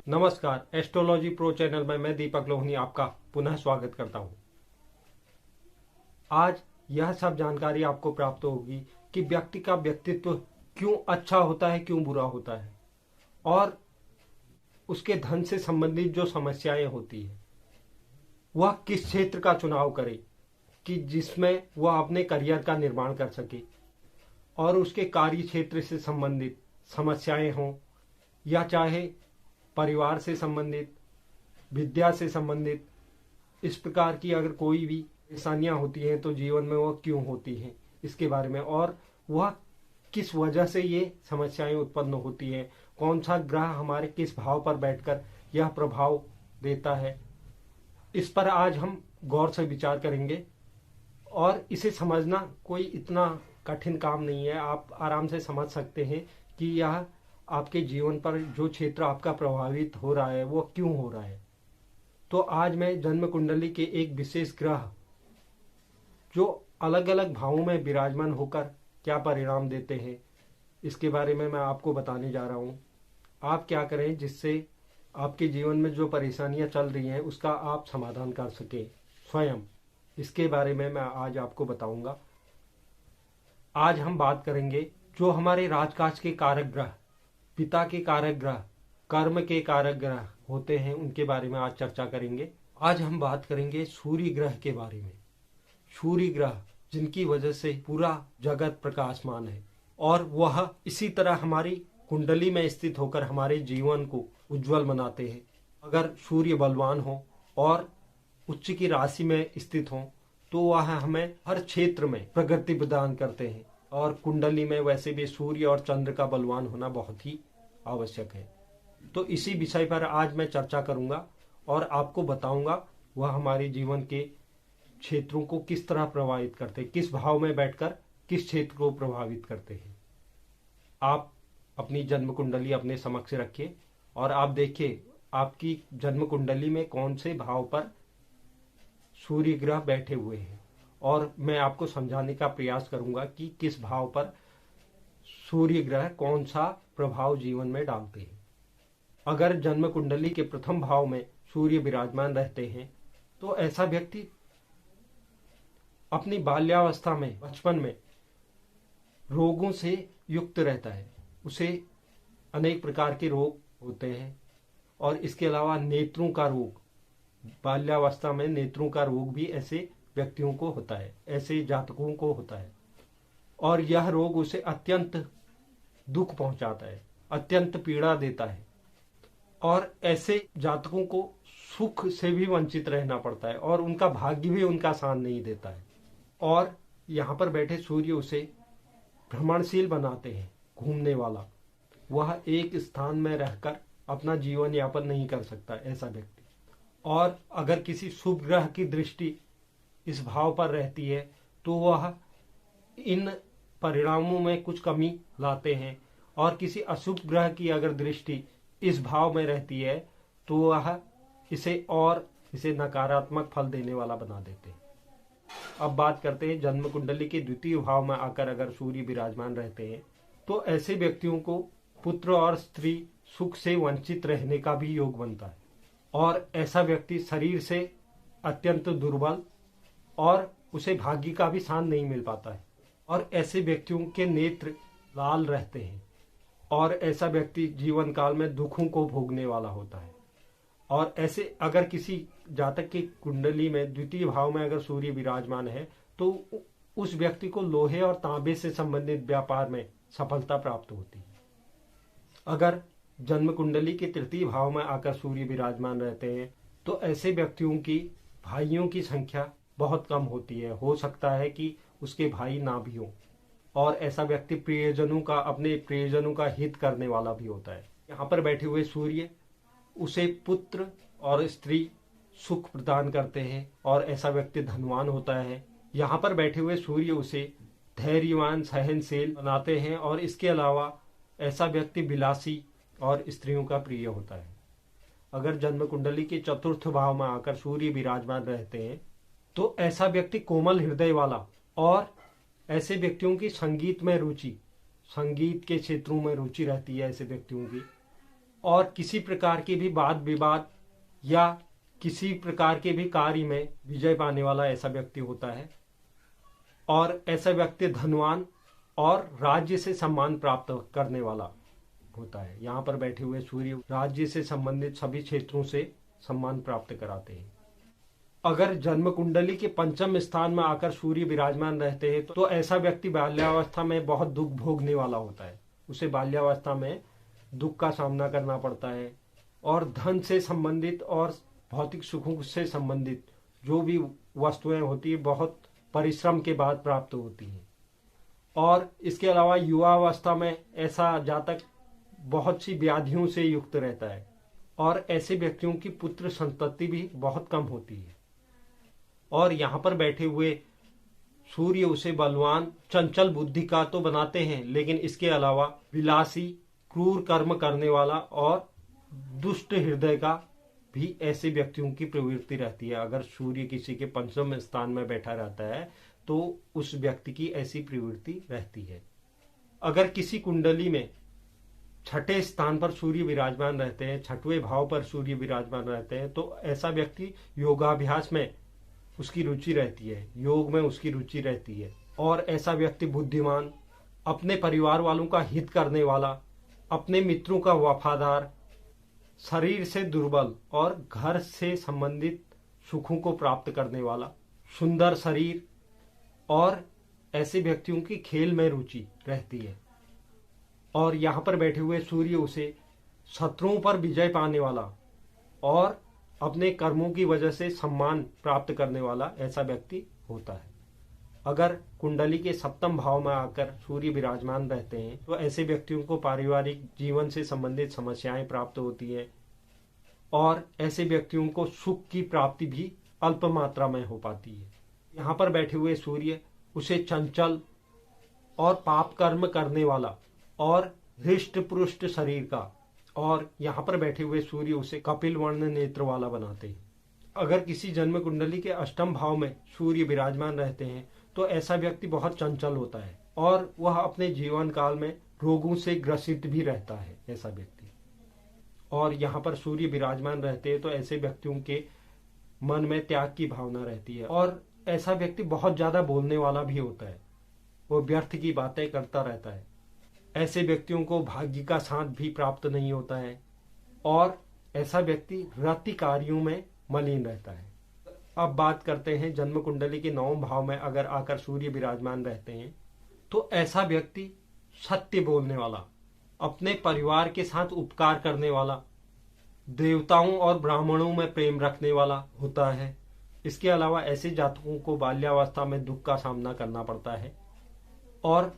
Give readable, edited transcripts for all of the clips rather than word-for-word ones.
नमस्कार, astrology pro channel में मैं दीपक लोहनी आपका पुनः स्वागत करता हूं। आज यह सब जानकारी आपको प्राप्त होगी कि व्यक्ति का व्यक्तित्व क्यों अच्छा होता है, क्यों बुरा होता है और उसके धन से संबंधित जो समस्याएं होती है वह किस क्षेत्र का चुनाव करे कि जिसमें वह अपने करियर का निर्माण कर सके और उसके कार्य क्षेत्र से संबंधित समस्याएं हों या चाहे परिवार से संबंधित, विद्या से संबंधित, इस प्रकार की अगर कोई भी परेशानियां होती हैं तो जीवन में वह क्यों होती हैं इसके बारे में, और वह किस वजह से ये समस्याएं उत्पन्न होती हैं, कौन सा ग्रह हमारे किस भाव पर बैठकर यह प्रभाव देता है, इस पर आज हम गौर से विचार करेंगे। और इसे समझना कोई इतना कठिन काम नहीं है, आप आराम से समझ सकते हैं कि यह आपके जीवन पर जो क्षेत्र आपका प्रभावित हो रहा है वो क्यों हो रहा है। तो आज मैं जन्म कुंडली के एक विशेष ग्रह जो अलग अलग भावों में विराजमान होकर क्या परिणाम देते हैं इसके बारे में मैं आपको बताने जा रहा हूँ। आप क्या करें जिससे आपके जीवन में जो परेशानियां चल रही हैं उसका आप समाधान कर सके स्वयं, इसके बारे में मैं आज आपको बताऊंगा। आज हम बात करेंगे जो हमारे राजकाज के कारक ग्रह, पिता के कारक ग्रह, कर्म के कारक ग्रह होते हैं, उनके बारे में आज चर्चा करेंगे। आज हम बात करेंगे सूर्य ग्रह के बारे में। सूर्य ग्रह जिनकी वजह से पूरा जगत प्रकाशमान है और वह इसी तरह हमारी कुंडली में स्थित होकर हमारे जीवन को उज्जवल बनाते हैं। अगर सूर्य बलवान हो और उच्च की राशि में स्थित हो तो वह हमें हर क्षेत्र में प्रगति प्रदान करते हैं और कुंडली में वैसे भी सूर्य और चंद्र का बलवान होना बहुत ही आवश्यक है। तो इसी विषय पर आज मैं चर्चा करूंगा और आपको बताऊंगा वह हमारे जीवन के क्षेत्रों को किस तरह प्रभावित करते हैं, किस भाव में बैठकर किस क्षेत्र को प्रभावित करते हैं। आप अपनी जन्म कुंडली अपने समक्ष रखिए और आप देखिए आपकी जन्म कुंडली में कौन से भाव पर सूर्य ग्रह बैठे हुए हैं और मैं आपको समझाने का प्रयास करूंगा कि किस भाव पर सूर्य ग्रह कौन सा प्रभाव जीवन में डालते हैं। अगर जन्म कुंडली के प्रथम भाव में सूर्य विराजमान रहते हैं तो ऐसा व्यक्ति अपनी बाल्यावस्था में, बचपन में रोगों से युक्त रहता है। उसे अनेक प्रकार के रोग होते हैं और इसके अलावा नेत्रों का रोग, बाल्यावस्था में नेत्रों का रोग भी ऐसे व्यक्तियों को होता है, ऐसे जातकों को होता है और यह रोग उसे अत्यंत दुख पहुंचाता है, अत्यंत पीड़ा देता है और ऐसे जातकों को सुख से भी वंचित रहना पड़ता है और उनका भाग्य भी उनका साथ नहीं देता है। और यहाँ पर बैठे सूर्य उसे भ्रमणशील बनाते हैं, घूमने वाला। वह एक स्थान में रहकर अपना जीवन यापन नहीं कर सकता ऐसा व्यक्ति। और अगर किसी शुभ ग्रह की दृष्टि इस भाव पर रहती है तो वह इन परिणामों में कुछ कमी लाते हैं और किसी अशुभ ग्रह की अगर दृष्टि इस भाव में रहती है तो वह इसे नकारात्मक फल देने वाला बना देते हैं। अब बात करते हैं जन्म कुंडली के द्वितीय भाव में आकर अगर सूर्य विराजमान रहते हैं तो ऐसे व्यक्तियों को पुत्र और स्त्री सुख से वंचित रहने का भी योग बनता है और ऐसा व्यक्ति शरीर से अत्यंत दुर्बल और उसे भाग्य का भी साथ नहीं मिल पाता है और ऐसे व्यक्तियों के नेत्र लाल रहते हैं और ऐसा व्यक्ति जीवन काल में दुखों को भोगने वाला होता है। और ऐसे अगर किसी जातक की कुंडली में द्वितीय भाव में अगर सूर्य विराजमान है तो उस व्यक्ति को लोहे और तांबे से संबंधित व्यापार में सफलता प्राप्त होती है। अगर जन्म कुंडली के तृतीय भाव में आकर सूर्य विराजमान रहते हैं तो ऐसे व्यक्तियों की भाइयों की संख्या बहुत कम होती है। हो सकता है कि उसके भाई ना भी हो और ऐसा व्यक्ति अपने प्रियजनों का हित करने वाला भी होता है। यहाँ पर बैठे हुए सूर्य उसे पुत्र और स्त्री सुख प्रदान करते हैं और ऐसा व्यक्ति धनवान होता है। यहाँ पर बैठे हुए सूर्य उसे धैर्यवान, सहनशील बनाते हैं और इसके अलावा ऐसा व्यक्ति विलासी और स्त्रियों का प्रिय होता है। अगर जन्म कुंडली के चतुर्थ भाव में आकर सूर्य विराजमान रहते हैं तो ऐसा व्यक्ति कोमल हृदय वाला और ऐसे व्यक्तियों की संगीत में रुचि, संगीत के क्षेत्रों में रुचि रहती है ऐसे व्यक्तियों की, और किसी प्रकार के भी वाद विवाद या किसी प्रकार के भी कार्य में विजय पाने वाला ऐसा व्यक्ति होता है। और ऐसा व्यक्ति धनवान और राज्य से सम्मान प्राप्त करने वाला होता है। यहाँ पर बैठे हुए सूर्य राज्य से संबंधित सभी क्षेत्रों से सम्मान प्राप्त कराते हैं। अगर जन्म कुंडली के पंचम स्थान में आकर सूर्य विराजमान रहते हैं तो ऐसा व्यक्ति बाल्यावस्था में बहुत दुख भोगने वाला होता है। उसे बाल्यावस्था में दुख का सामना करना पड़ता है और धन से संबंधित और भौतिक सुखों से संबंधित जो भी वस्तुएं होती है बहुत परिश्रम के बाद प्राप्त होती हैं। और इसके अलावा युवावस्था में ऐसा जातक बहुत सी व्याधियों से युक्त रहता है और ऐसे व्यक्तियों की पुत्र संतति भी बहुत कम होती है। और यहाँ पर बैठे हुए सूर्य उसे बलवान चंचल बुद्धि का तो बनाते हैं, लेकिन इसके अलावा विलासी क्रूर कर्म करने वाला और दुष्ट हृदय का भी ऐसे व्यक्तियों की प्रवृत्ति रहती है। अगर सूर्य किसी के पंचम स्थान में बैठा रहता है तो उस व्यक्ति की ऐसी प्रवृत्ति रहती है। अगर किसी कुंडली में छठे स्थान पर सूर्य विराजमान रहते हैं, छठवें भाव पर सूर्य विराजमान रहते हैं, तो ऐसा व्यक्ति योगाभ्यास में उसकी रुचि रहती है, योग में उसकी रुचि रहती है। और ऐसा व्यक्ति बुद्धिमान, अपने परिवार वालों का हित करने वाला, अपने मित्रों का वफादार, शरीर से दुर्बल और घर से संबंधित सुखों को प्राप्त करने वाला, सुंदर शरीर और ऐसे व्यक्तियों की खेल में रुचि रहती है। और यहाँ पर बैठे हुए सूर्य उसे शत्रुओं पर विजय पाने वाला और अपने कर्मों की वजह से सम्मान प्राप्त करने वाला ऐसा व्यक्ति होता है। अगर कुंडली के सप्तम भाव में आकर सूर्य विराजमान रहते हैं तो ऐसे व्यक्तियों को पारिवारिक जीवन से संबंधित समस्याएं प्राप्त होती हैं और ऐसे व्यक्तियों को सुख की प्राप्ति भी अल्प मात्रा में हो पाती है। यहाँ पर बैठे हुए सूर्य उसे चंचल और पाप कर्म करने वाला और हृष्ट पुष्ट शरीर का, और यहाँ पर बैठे हुए सूर्य उसे कपिल वर्ण नेत्र वाला बनाते हैं। अगर किसी जन्म कुंडली के अष्टम भाव में सूर्य विराजमान रहते हैं तो ऐसा व्यक्ति बहुत चंचल होता है और वह अपने जीवन काल में रोगों से ग्रसित भी रहता है ऐसा व्यक्ति। और यहाँ पर सूर्य विराजमान रहते हैं तो ऐसे व्यक्तियों के मन में त्याग की भावना रहती है और ऐसा व्यक्ति बहुत ज्यादा बोलने वाला भी होता है, वो व्यर्थ की बातें करता रहता है। ऐसे व्यक्तियों को भाग्य का साथ भी प्राप्त नहीं होता है और ऐसा व्यक्ति रति कार्यों में मलिन रहता है। अब बात करते हैं जन्म कुंडली के नौम भाव में अगर आकर सूर्य विराजमान रहते हैं तो ऐसा व्यक्ति सत्य बोलने वाला, अपने परिवार के साथ उपकार करने वाला, देवताओं और ब्राह्मणों में प्रेम रखने वाला होता है। इसके अलावा ऐसे जातकों को बाल्यावस्था में दुख का सामना करना पड़ता है और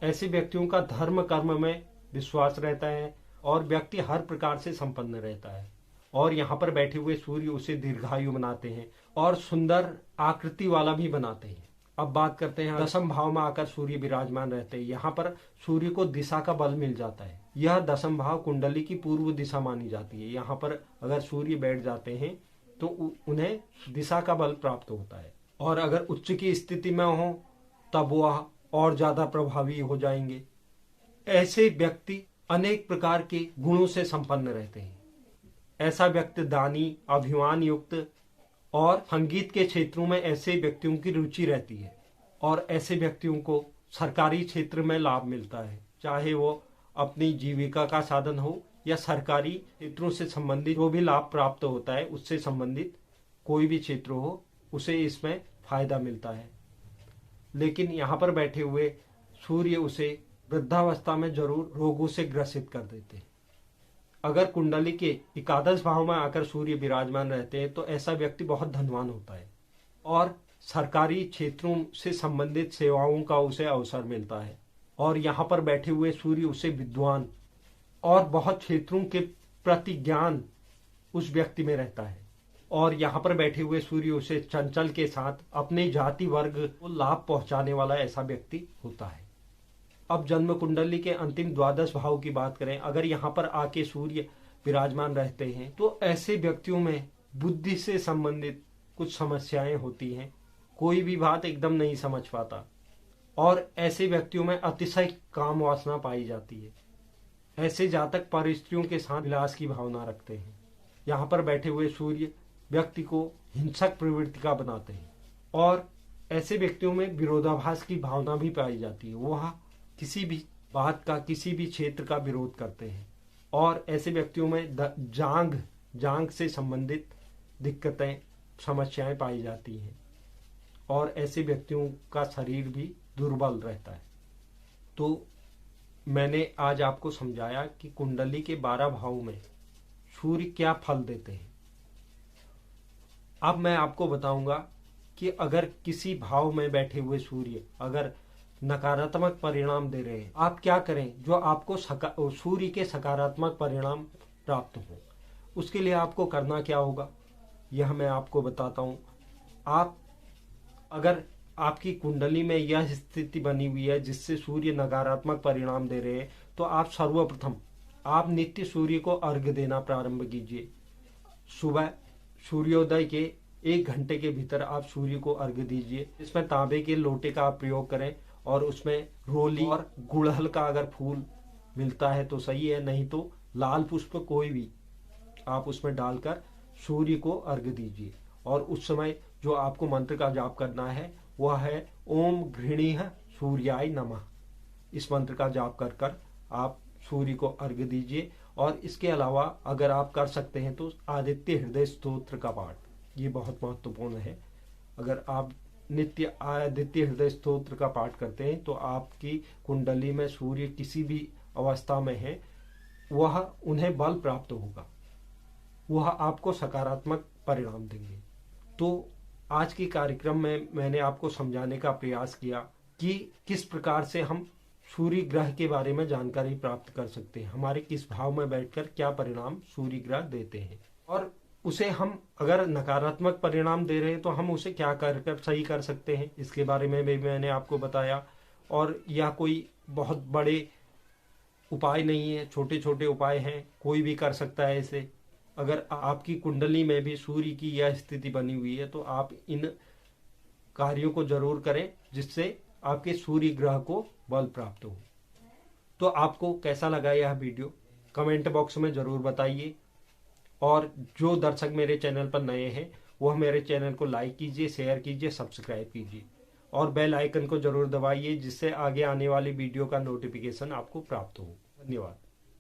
ऐसे व्यक्तियों का धर्म कर्म में विश्वास रहता है और व्यक्ति हर प्रकार से संपन्न रहता है। और यहाँ पर बैठे हुए सूर्य उसे दीर्घायु बनाते हैं और सुंदर आकृति वाला भी बनाते हैं। अब बात करते हैं दशम भाव में आकर सूर्य विराजमान रहते हैं। यहाँ पर सूर्य को दिशा का बल मिल जाता है। यह दशम भाव कुंडली की पूर्व दिशा मानी जाती है। यहाँ पर अगर सूर्य बैठ जाते हैं तो उन्हें दिशा का बल प्राप्त होता है और अगर उच्च की स्थिति में हो तब वह और ज्यादा प्रभावी हो जाएंगे। ऐसे व्यक्ति अनेक प्रकार के गुणों से संपन्न रहते हैं। ऐसा व्यक्ति दानी, अभिमान युक्त और संगीत के क्षेत्रों में ऐसे व्यक्तियों की रुचि रहती है और ऐसे व्यक्तियों को सरकारी क्षेत्र में लाभ मिलता है, चाहे वो अपनी जीविका का साधन हो या सरकारी क्षेत्रों से संबंधित जो भी लाभ प्राप्त होता है उससे संबंधित कोई भी क्षेत्र हो, उसे इसमें फायदा मिलता है। लेकिन यहाँ पर बैठे हुए सूर्य उसे वृद्धावस्था में जरूर रोगों से ग्रसित कर देते हैं। अगर कुंडली के एकादश भाव में आकर सूर्य विराजमान रहते हैं तो ऐसा व्यक्ति बहुत धनवान होता है और सरकारी क्षेत्रों से संबंधित सेवाओं का उसे अवसर मिलता है। और यहाँ पर बैठे हुए सूर्य उसे विद्वान और बहुत क्षेत्रों के प्रति ज्ञान उस व्यक्ति में रहता है। और यहाँ पर बैठे हुए सूर्य उसे चंचल के साथ अपने जाति वर्ग को लाभ पहुंचाने वाला ऐसा व्यक्ति होता है। अब जन्म कुंडली के अंतिम द्वादश भाव की बात करें, अगर यहाँ पर आके सूर्य विराजमान रहते हैं तो ऐसे व्यक्तियों में बुद्धि से संबंधित कुछ समस्याएं होती हैं, कोई भी बात एकदम नहीं समझ पाता और ऐसे व्यक्तियों में अतिशय काम वासना पाई जाती है। ऐसे जातक पर स्त्रियों के साथ विलास की भावना रखते हैं। यहाँ पर बैठे हुए सूर्य व्यक्ति को हिंसक प्रवृत्ति का बनाते हैं और ऐसे व्यक्तियों में विरोधाभास की भावना भी पाई जाती है। वह किसी भी बात का, किसी भी क्षेत्र का विरोध करते हैं और ऐसे व्यक्तियों में जांग से संबंधित दिक्कतें, समस्याएं पाई जाती हैं और ऐसे व्यक्तियों का शरीर भी दुर्बल रहता है। तो मैंने आज आपको समझाया कि कुंडली के 12 भावों में सूर्य क्या फल देते हैं। अब मैं आपको बताऊंगा कि अगर किसी भाव में बैठे हुए सूर्य अगर नकारात्मक परिणाम दे रहे हैं, आप क्या करें जो आपको सूर्य के सकारात्मक परिणाम प्राप्त हो। उसके लिए आपको करना क्या होगा यह मैं आपको बताता हूं। आप अगर आपकी कुंडली में यह स्थिति बनी हुई है जिससे सूर्य नकारात्मक परिणाम दे रहे हैं, तो आप सर्वप्रथम आप नित्य सूर्य को अर्घ्य देना प्रारंभ कीजिए। सुबह सूर्योदय के 1 घंटे के भीतर आप सूर्य को अर्घ्य दीजिए। इसमें तांबे के लोटे का आप प्रयोग करें और उसमें रोली और गुड़हल का अगर फूल मिलता है तो सही है, नहीं तो लाल पुष्प कोई भी आप उसमें डालकर सूर्य को अर्घ्य दीजिए। और उस समय जो आपको मंत्र का जाप करना है वह है ओम घृणीः सूर्याय नमः। इस मंत्र का जाप कर कर आप सूर्य को अर्घ्य दीजिए। और इसके अलावा अगर आप कर सकते हैं तो आदित्य हृदय स्तोत्र का पाठ, ये बहुत महत्वपूर्ण है। अगर आप नित्य आदित्य हृदय स्तोत्र का पाठ करते हैं तो आपकी कुंडली में सूर्य किसी भी अवस्था में है वह उन्हें बल प्राप्त होगा, वह आपको सकारात्मक परिणाम देंगे। तो आज के कार्यक्रम में मैंने आपको समझाने का प्रयास किया कि किस प्रकार से हम सूर्य ग्रह के बारे में जानकारी प्राप्त कर सकते हैं, हमारे किस भाव में बैठकर क्या परिणाम सूर्य ग्रह देते हैं और उसे हम अगर नकारात्मक परिणाम दे रहे हैं तो हम उसे क्या कर सही कर सकते हैं, इसके बारे में भी मैंने आपको बताया। और यह कोई बहुत बड़े उपाय नहीं है, छोटे छोटे उपाय हैं, कोई भी कर सकता है इसे। अगर आपकी कुंडली में भी सूर्य की यह स्थिति बनी हुई है तो आप इन कार्यों को जरूर करें जिससे आपके सूर्य ग्रह को बल प्राप्त हो। तो आपको कैसा लगा यह वीडियो कमेंट बॉक्स में जरूर बताइए। और जो दर्शक मेरे चैनल पर नए हैं वह मेरे चैनल को लाइक कीजिए, शेयर कीजिए, सब्सक्राइब कीजिए और बेल आइकन को जरूर दबाइए जिससे आगे आने वाली वीडियो का नोटिफिकेशन आपको प्राप्त हो। धन्यवाद।